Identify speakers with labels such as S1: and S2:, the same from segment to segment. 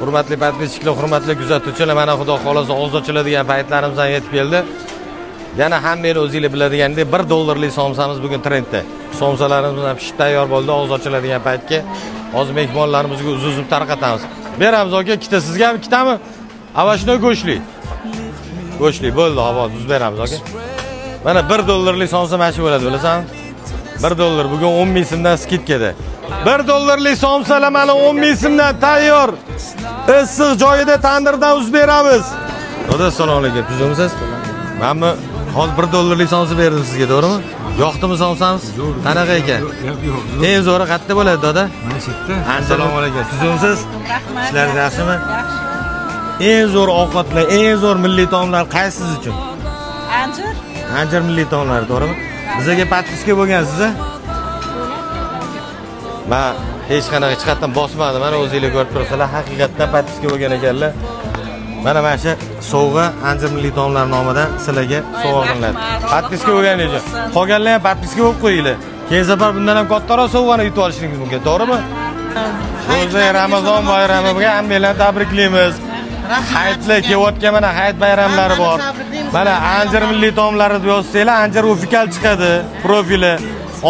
S1: Hurmatli podpischilar, hurmatli kuzatuvchilar, mana xudo xolasa og'iz ochiladigan paytlarimizdan yetib keldi. Yana hammani o'zingizlar biladigandek $1 somsamiz bugun trendda. Somsalarimiz ham pishib tayyor bo'ldi, og'iz ochiladigan paytga. Hozir mehmonlarimizga uzib tarqatamiz. Beramiz aka, ikkita sizga, ikkitami? Avashno go'shli. Go'shli bo'ldi, havo uzib beramiz aka. Mana $1 somsa mana shu bo'ladi, bilasanmi? $1 bugun 10 ming so'mdan skidkada. $1 somsalar mana 10 ming so'mdan tayyor. Issiq joyida tandirdan uzib beramiz. Doda, assalomu alaykum. Tuzimsiz? Menmi hozir $1 somsa berdim sizga, to'g'rimi? Yoqdimi somsamiz? Qanaqa ekan? Yo'q. Eng zo'ri qayerda bo'ladi, doda? Mana shu yerda. Assalomu alaykum. Tuzimsiz?
S2: Rahmat.
S1: Ishlaringiz yaxshimi?
S2: Yaxshi.
S1: Eng zo'r ovqatlar, eng zo'r milliy taomlar qaysi siz uchun?
S2: Anjir.
S1: Anjir milliy taomlari, to'g'rimi? Bizga podpiska bo'lgansiz-a? Men hech qanaqa chiqatdan bosmadim. Mana o'zingizlar ko'rib turibsizlar, haqiqatdan podpiska bo'lgan ekanlar. Mana shu sovg'a Anjir milliy taomlari nomidan sizlarga sovg'a qilinadi. Podpiska bo'lganingiz uchun. Qolganlar ham podpiska bo'lib qo'yinglar. Keyin safar bundan ham kattaroq sovg'ani yutib olishingiz mumkin, to'g'rimi? Ro'za Ramazon bayramiga hammanglarni tabriklaymiz. Hayitlar kelayotgan, mana hayit bayramlari bor. Mana Anjir milliy taomlari deb yozsanglar, Anjir ofitsial chiqadi profili.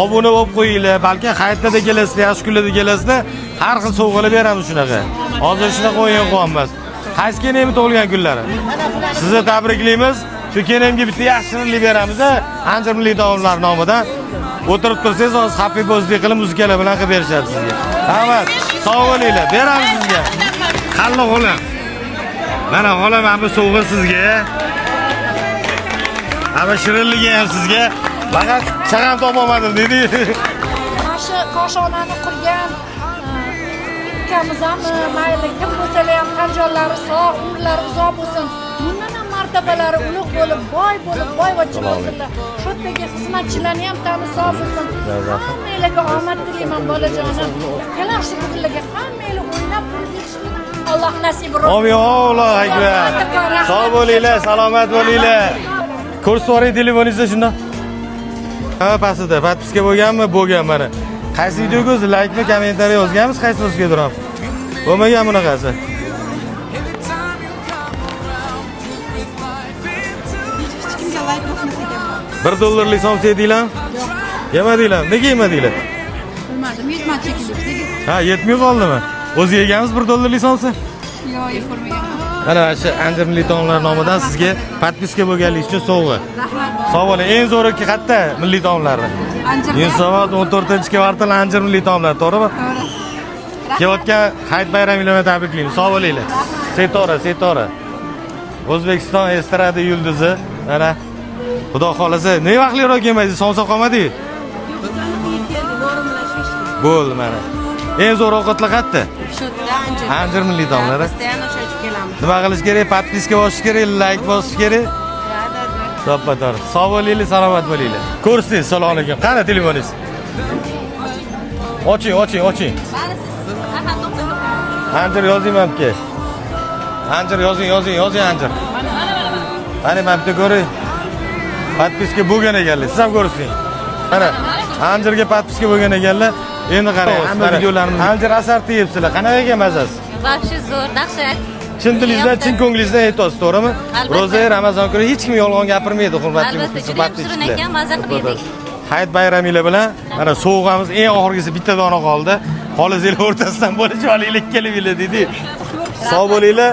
S1: Obuna bo'lib qo'yinglar. Balki hayitlarda kelasizlar, yaxshi kunlarda kelasizlar, har xil sovg'alar beramiz shunaqa. Hozir shunaqa o'yin qo'yamiz. Qaysi keningmi tug'ilgan kunlari? Sizni tabriklaymiz. Shu keningga bitta yaxshilik beramiz, Anjir milliy taomlari nomidan. O'tirib tursangiz, hozir happy birthday qilib muzikalar bilan qilib berishadi sizga. Rahmat. Sog' bo'linglar. Beramiz sizga. Qalliq xolam. Mana xolam, bu sovg'a sizga. Ana shirinligi ham sizga. Faqat chaqam topolmadim dedi.
S2: Mana koshonani qurgan ukamiz ham mayli kim bo'lsa ham qanjollari sog', umrlari uzoq bo'lsin. Bundan ham martabalari ulug' bo'lib, boyvachcha bo'lsinlar. Shu yerdagi xizmatchilarni ham tani sog' bo'lsin. Hammalarga omad tilayman bolajonim. Kelar shu kunlarga hammanglar o'ynab turishni Alloh nasib etsin.
S1: Amin, Alloh akbar. Sog' bo'linglar, salomat bo'linglar. Ko'rsatvoring telefoningizda shunda. Ha, pastda podpiska bo'lganmi? Bo'lgan mana. Qaysi videoga o'zi like mi, kommentariy yozganmiz, qaysi o'ziga turib. Bo'lmagan bunaqasi.
S2: Hech kimga like bosmas ekanman.
S1: $1 somsa yedinglar? Yemadinglar. Nega yemadinglar?
S2: Bilmadim, yetmadi shekilli.
S1: Ha, yetmay qoldimi? O'zi yeganmiz $1 somsa?
S2: Yo'q, yeformaganman.
S1: Mana shu Anjir milliy taomlari nomidan sizga podpiska bo'lganlik uchun sovg'a.
S2: Rahmat.
S1: Sog' bo'ling. Eng zo'ri qayerda milliy taomlari?
S2: Anjir.
S1: Yunusobod 14-kvartal Anjir milliy taomlari, to'g'rimi?
S2: To'g'ri.
S1: Kelayotgan hayit bayramiga tabriklaymiz. Sog' bo'linglar. Setora. O'zbekiston estrada yulduzi. Mana Xudo xolasa, ne vaqtliroq kelmaysiz? Somsa qolmadi-ku. Bo'ldi mana. Eng zo'r ovqatlar qayerda?
S2: Shu yerda
S1: Anjir milliy taomlari.
S2: kelamiz.
S1: Nima qilish kerak? Podpiska bosish kerak, like bosish kerak. To'ppa-to'g'ri. Sog' bo'linglar, salomat bo'linglar. Ko'rsangiz, assalomu alaykum. Qani telefoningiz? Oching. Anjir yozayman-ki. Anjir yozing Anjir. Mana men bitta ko'ring. Podpiska bo'lgan ekanlar. Siz ham ko'rsiz. Mana Anjirga podpiska bo'lgan ekanlar. Endi qarang, hamma videolarimiz Anjir asar deyapsizlar. Qanaqa ekan mazasi?
S3: Вообще zo'r, dahshat.
S1: Chin dilingizdan, chin ko'nglingizdan aytasiz, to'g'rimi? Ro'za Ramazon kuni hech kim yolg'on gapirmaydi, hurmatli
S3: Shirin ekan, maza qilib yedik.
S1: Hayit bayraminglar bilan mana sovg'amiz eng oxirgisi bitta dona qoldi. Qolinglar o'rtasidan bo'lib olinglar, kelinglar dedi. Sog' bo'linglar,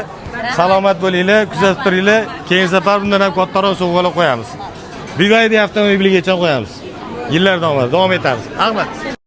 S1: salomat bo'linglar, kuzatib turinglar. Keyin safar bundan ham kattaroq sovg'alar qo'yamiz. Bigaydi avtomobiligacha qo'yamiz. Yillar davomida davom etamiz. Rahmat.